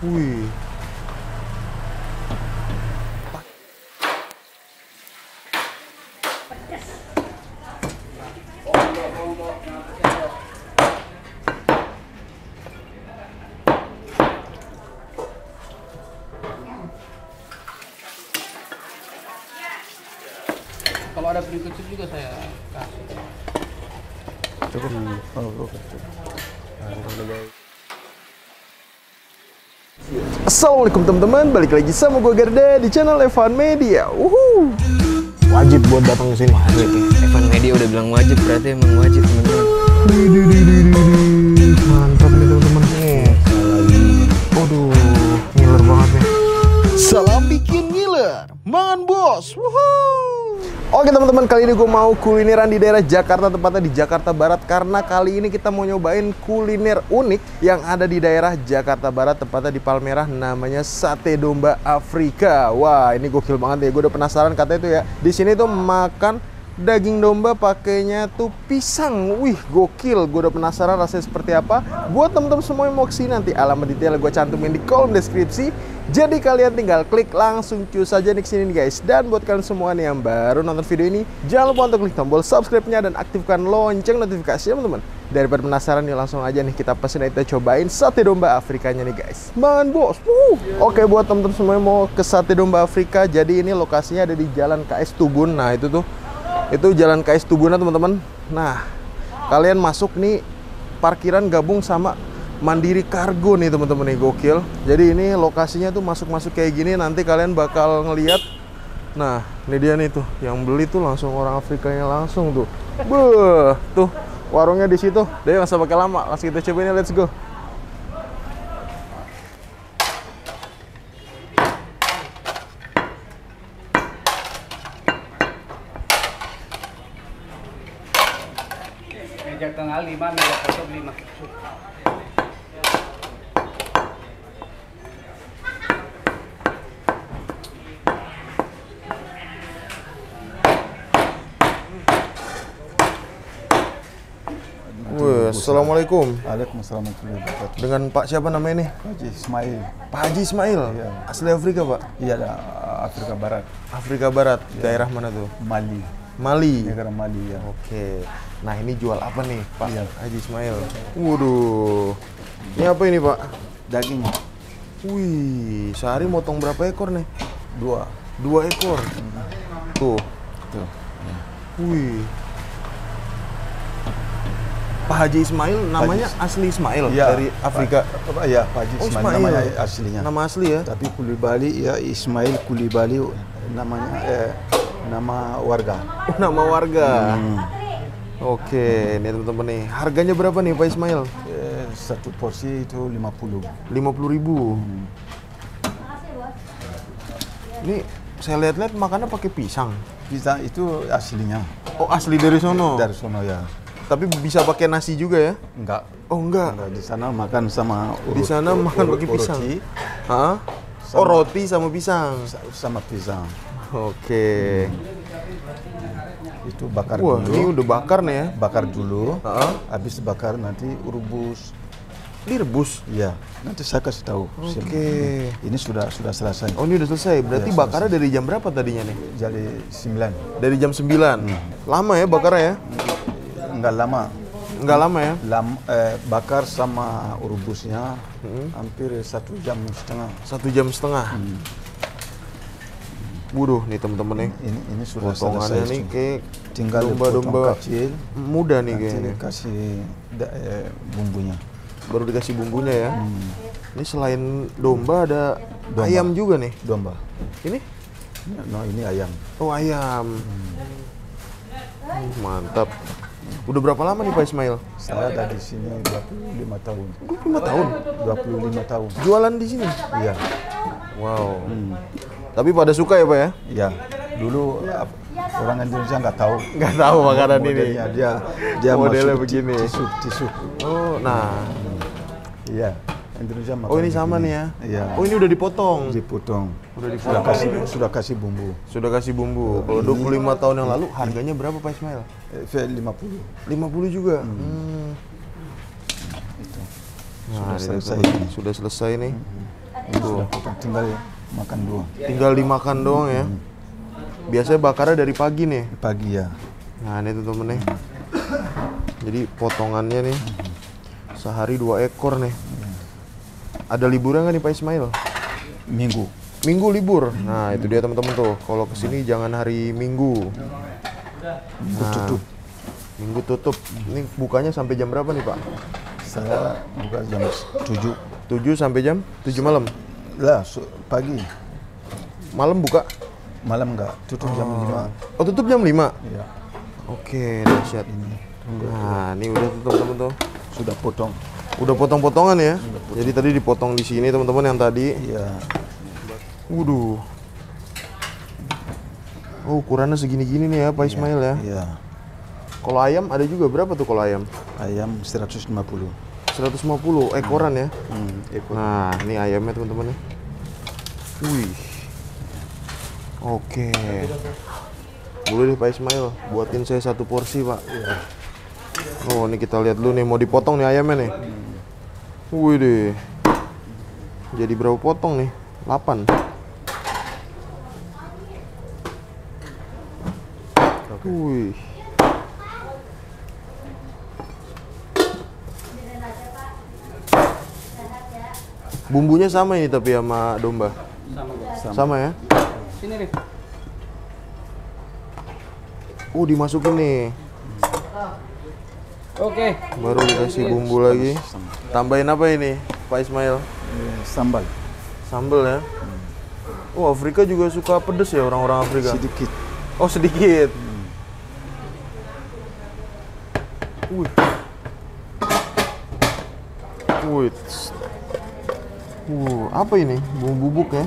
Wih. Kalau ada berikutnya juga saya kasih. Cukup. Assalamualaikum teman-teman, balik lagi sama gue Garda di channel Evan Media. Wajib buat datang ke sini. Wajib ya. Evan Media udah bilang wajib, berarti emang wajib teman-teman. Mantap nih teman-teman. Waduh, ngiler banget nih. Salam bikin ngiler, mangan bos. Oke teman-teman, kali ini gue mau kulineran di daerah Jakarta, tepatnya di Jakarta Barat. Karena kali ini kita mau nyobain kuliner unik yang ada di daerah Jakarta Barat, tepatnya di Palmerah, namanya Sate Domba Afrika. Wah, ini gokil banget ya, gue udah penasaran katanya tuh ya. Di sini tuh makan daging domba pakainya tuh pisang. Wih, gokil. Gue udah penasaran rasanya seperti apa. Buat temen-temen semua yang mau kesini, nanti alamat detail gue cantumin di kolom deskripsi. Jadi kalian tinggal klik langsung cus aja nih kesini nih guys. Dan buat kalian semua nih yang baru nonton video ini, jangan lupa untuk klik tombol subscribe-nya dan aktifkan lonceng notifikasi ya teman-teman. Daripada penasaran nih, langsung aja nih kita pesen dan kita cobain Sate Domba Afrikanya nih guys. Man bos. Oke, buat temen-temen semua yang mau ke Sate Domba Afrika, jadi ini lokasinya ada di Jalan KS Tubun. Nah itu tuh, itu Jalan KS Tubun teman-teman. Nah, kalian masuk nih parkiran gabung sama Mandiri Kargo nih teman-teman nih, gokil. Jadi ini lokasinya tuh masuk-masuk kayak gini, nanti kalian bakal ngeliat. Nah, ini dia nih tuh, yang beli tuh langsung orang Afrikanya langsung tuh. Beuh, tuh warungnya di situ. Dia nggak usah pakai lama, langsung kita cobain, let's go. Meja tengah 5, meja kosong 5. Assalamualaikum. Waalaikumsalam warahmatullahi wabarakatuh. Dengan Pak siapa namanya nih? Pak Haji Ismail. Pak Haji Ismail. Iya. Asli Afrika Pak? Iya, Afrika Barat. Afrika Barat. Daerah mana tuh? Mali. Mali. Negara Mali ya. Oke. Nah ini jual apa nih Pak Iya. Haji Ismail? Waduh. Ini apa ini Pak? Daging Wih, sehari motong berapa ekor nih? 2 ekor. Tuh. tuh. Wih. Pak Haji Ismail namanya asli Ismail Iya, dari Afrika. Iya, Pak Haji Oh, Ismail, Ismail. namanya aslinya. Nama asli ya? Tapi Kulibali ya, Ismail Kulibali namanya nama warga. Oh, nama warga. Hmm. Oke, ini teman-teman nih. Harganya berapa nih Pak Ismail? Satu porsi itu 50. 50.000. Ini saya lihat-lihat makannya pakai pisang. Kita itu aslinya Oh, asli dari sono. dari sono ya. Tapi bisa pakai nasi juga ya? Enggak. Oh, enggak. Di sana makan sama Di sana makan pakai pisang. roti Hah? Oh, roti sama pisang. sama pisang. Oke. Itu bakar Wah, dulu. ini udah bakar nih ya? Bakar dulu. Heeh. Habis bakar nanti rebus. Direbus. Iya, nanti saya kasih tahu. Oke. Ini sudah selesai. Oh, ini udah selesai. Berarti Ya, bakarnya dari jam berapa tadinya nih? Jadi 9. Dari jam 9. Lama ya bakarnya ya? Enggak lama. Enggak lama ya? Bakar sama rebusnya hampir 1,5 jam. 1,5 jam. Waduh, nih temen-temen nih. Ini sudah Potongannya selesai. nih kayak Tinggal domba-domba potong kecil. muda nih Nanti kayaknya. kasih bumbunya. Baru dikasih bumbunya ya. Ini selain domba ada Domba. ayam juga nih. Domba. Ini? No, ini ayam. Oh, ayam. Mantap. Udah berapa lama nih Pak Ismail? Saya ada di sini 25 tahun. 25 tahun. 25 tahun. Jualan di sini? Iya. Wow. Tapi pada suka ya Pak ya? Iya. Dulu orang Indonesia nggak tahu. Nggak tahu makanan ini. Modelnya. Dia Modelnya masuk begini. tisu. Oh, nah. Iya. Indonesia makan Oh, ini sama begini. nih ya? Iya. Oh, ini udah dipotong. Dipotong. Udah Sudah dipotong. sudah kasih bumbu. Sudah kasih bumbu. Kalau 25 tahun yang lalu harganya berapa Pak Ismail? 50. 50 juga. Itu. Nah, Sudah ini selesai teman-teman. ini. Sudah selesai nih. Ini sudah potong, tinggal makan doang. Tinggal dimakan doang ya. Biasanya bakarnya dari pagi nih. Pagi ya. Nah ini temen-temen nih. Jadi potongannya nih sehari 2 ekor nih. Ada liburan nggak nih Pak Ismail? Minggu. Minggu libur. Nah itu dia teman-teman tuh. Kalau kesini jangan hari Minggu. Nah, Tutup. Minggu tutup. Ini bukanya sampai jam berapa nih Pak? Saya buka jam 7. 7 sampai jam 7 malam. Lah, pagi. Malam buka? Malam enggak, tutup jam 5. Oh tutup jam 5? Ya. Oke, dahsyat ini. Nah, ini udah tuh teman-teman tuh. Sudah potong. Udah potong-potongan ya. Jadi tadi dipotong di sini teman-teman yang tadi. Iya. Waduh. Oh, ukurannya segini-gini nih ya Pak Ismail ya. Iya. Kalau ayam ada juga berapa tuh kalau ayam? Ayam 150. 150 ekoran ya. Ekor. Nah, ini ayamnya teman-teman ya. Wih. Oke. Boleh deh Pak Ismail, buatin saya 1 porsi Pak. Oh, ini kita lihat dulu nih, mau dipotong nih ayamnya nih. Wih deh. Jadi berapa potong nih? 8. Wih. Bumbunya sama ini tapi sama domba. Sama Bos. Sama ya? Sini nih. Dimasukin nih. Oke. Baru dikasih bumbu lagi. Tambahin apa ini, Pak Ismail? Sambal. Sambal ya? Oh, Afrika juga suka pedes ya orang-orang Afrika? Sedikit. Oh, sedikit. Wih. Wih. Apa ini? Bumbu bubuk ya?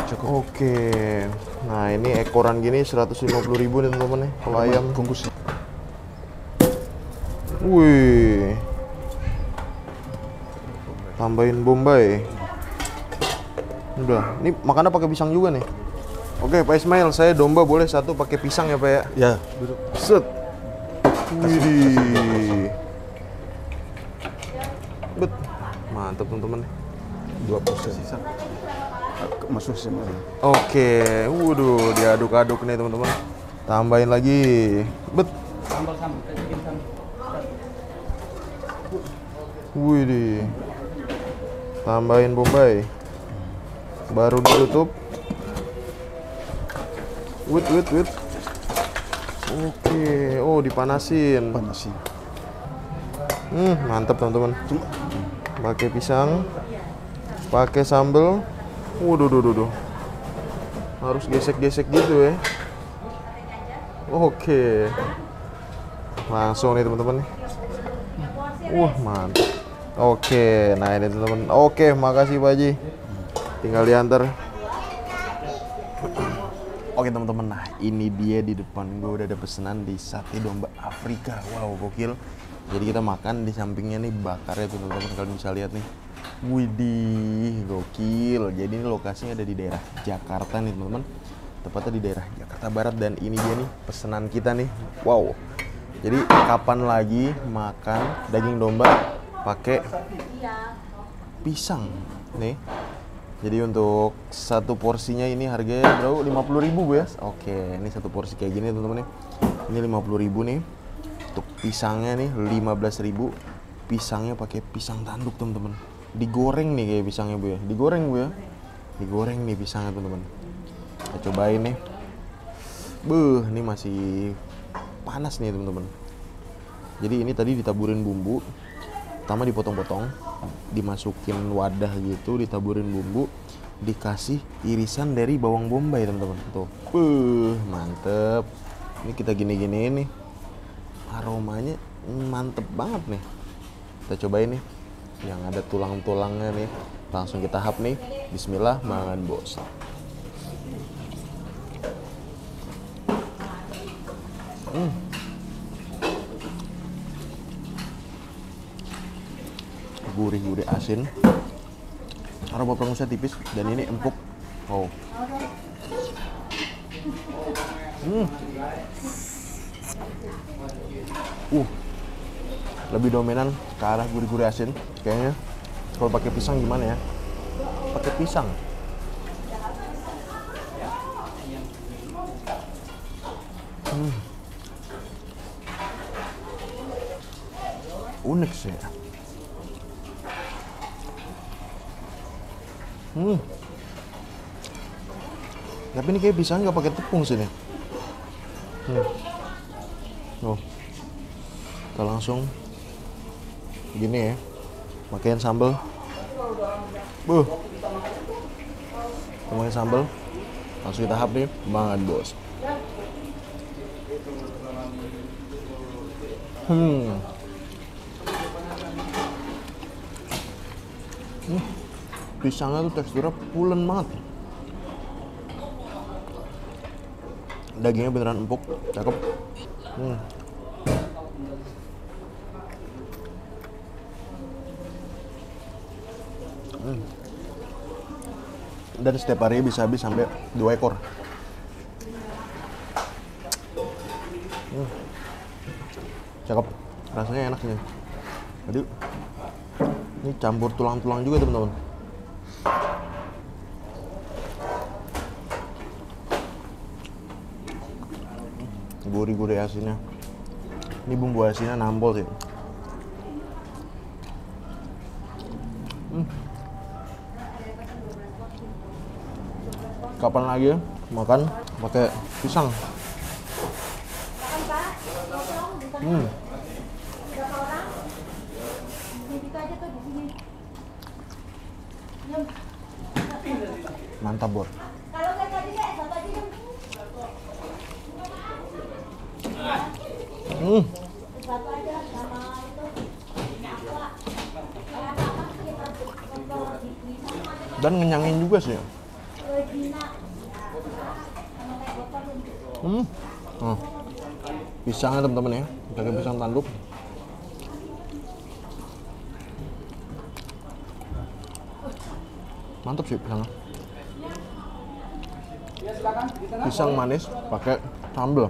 Cukup. Oke. Nah, ini ekoran gini 150.000 nih teman-teman nih kalau ayam. Bungkus. Wih. Tambahin bombay. Udah, ini makannya pakai pisang juga nih. Oke, Pak Ismail, saya domba boleh 1 pakai pisang ya, Pak ya? Ya, duduk. Set. Widih. Bet. Mantap teman-teman. 2%. Masuk semua. Oke, waduh, diaduk-aduk nih teman-teman. Tambahin lagi. Bet. Sambal bikin sambal. Widih. Tambahin bombay. Baru ditutup. Wait. Oke, dipanasin. Panasin. Mantap teman-teman. Pakai pisang, pakai sambal. Waduh. Harus gesek-gesek gitu ya. Oke. Langsung nih teman-teman nih. Wah, mantap. Oke, nah ini teman-teman. Oke, makasih Pak Haji. Tinggal diantar. Oke teman-teman, nah ini dia di depan gue udah ada pesanan di sate domba Afrika. Wow, gokil. Jadi kita makan di sampingnya nih bakarnya tuh teman-teman, kalian bisa lihat nih. Widih, gokil. Jadi ini lokasinya ada di daerah Jakarta nih teman-teman. Tepatnya di daerah Jakarta Barat dan ini dia nih pesanan kita nih. Wow. Jadi kapan lagi makan daging domba pakai pisang nih. Jadi untuk 1 porsinya ini harganya berapa? 50.000 Bu ya? Oke, ini 1 porsi kayak gini teman-teman nih. Ini 50.000 nih. Untuk pisangnya nih 15.000. Pisangnya pakai pisang tanduk teman-teman. Digoreng nih kayak pisangnya Bu ya. Digoreng Bu ya. Digoreng nih pisangnya teman-teman. Kita cobain nih. Ini masih panas nih teman-teman. Jadi ini tadi ditaburin bumbu. Pertama dipotong-potong, dimasukin wadah gitu, ditaburin bumbu, dikasih irisan dari bawang bombay teman-teman. Tuh, mantep. Ini kita gini-gini nih, aromanya mantep banget nih. Kita cobain nih, yang ada tulang-tulangnya nih. Langsung kita hap nih. Bismillah, mangan bos. Gurih-gurih asin, aroma pengusnya tipis dan ini empuk. Oh, lebih dominan ke arah gurih-gurih asin kayaknya. Kalau pakai pisang gimana ya? Pakai pisang. Unik sih. Tapi ini kayak pisang nggak pakai tepung sini. Oh, kita langsung gini ya, pakein sambal. Kita pakai sambal, langsung kita hap nih, banget bos. Pisangnya tuh teksturnya pulen banget. Dagingnya beneran empuk, cakep. Dan setiap hari bisa habis sampai 2 ekor. Cakep, rasanya enak nih. Jadi ini campur tulang-tulang juga teman-teman. Gurih-gurih asinnya. Ini bumbu asinnya nampol sih. Kapan lagi ya makan pakai pisang? Mantap, Bor. Dan ngenyangin juga sih. Pisangnya teman-teman ya, pakai pisang tanduk. Mantap sih pisangnya. Pisang manis pakai sambal.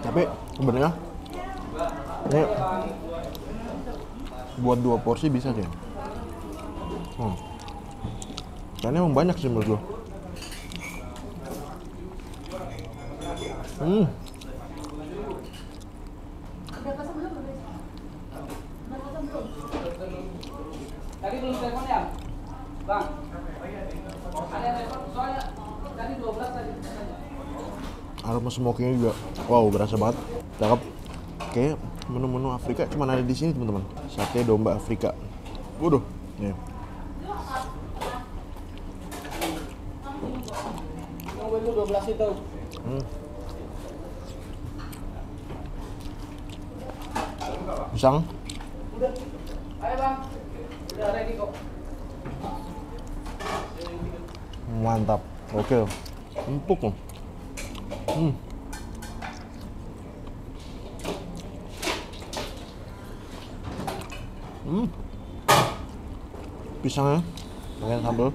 Tapi sebenarnya ini buat 2 porsi bisa sih. Karena emang banyak sih menurut gue. Tadi belum telepon ya, Bang? Ada yang telepon soalnya tadi 12 tadi. Aroma smokingnya juga, wow berasa banget, cakep. Kayak menu-menu Afrika cuma ada di sini teman-teman. Sate domba Afrika. Waduh, nih. Nunggu itu 12 itu. Pisang. Udah. Ayo Bang. Udah ready kok. Mantap, oke, empuk loh. Pisangnya pakai sambal.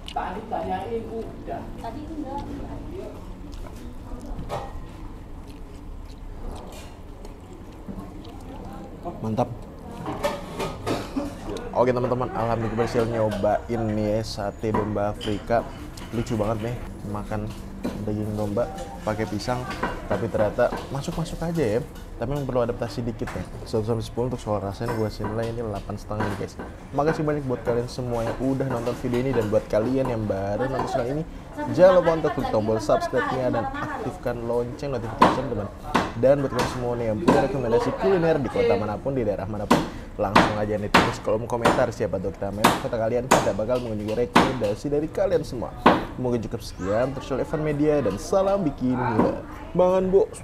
Tadi tanyain udah. Tadi enggak. Mantap. Oke teman-teman, alhamdulillah berhasil nyobain nih sate domba Afrika. Lucu banget nih makan daging domba pakai pisang, tapi ternyata masuk-masuk aja ya. Tapi memang perlu adaptasi dikit ya. 1-10 untuk soal rasanya gue kasih nilai ini 8,5 nih guys. Makasih banyak buat kalian semua yang udah nonton video ini, dan buat kalian yang baru nonton channel ini, jangan lupa untuk klik tombol subscribe-nya dan aktifkan lonceng notification teman. Dan buat kalian semua nih yang punya rekomendasi kuliner di kota manapun, di daerah manapun, langsung aja nih tulis kolom komentar, siapa tahu kita main kota kalian, kita bakal mengunjungi rekomendasi dari kalian semua. Mungkin cukup sekian, terus Evan Media dan salam bikin gila. Mangan bos.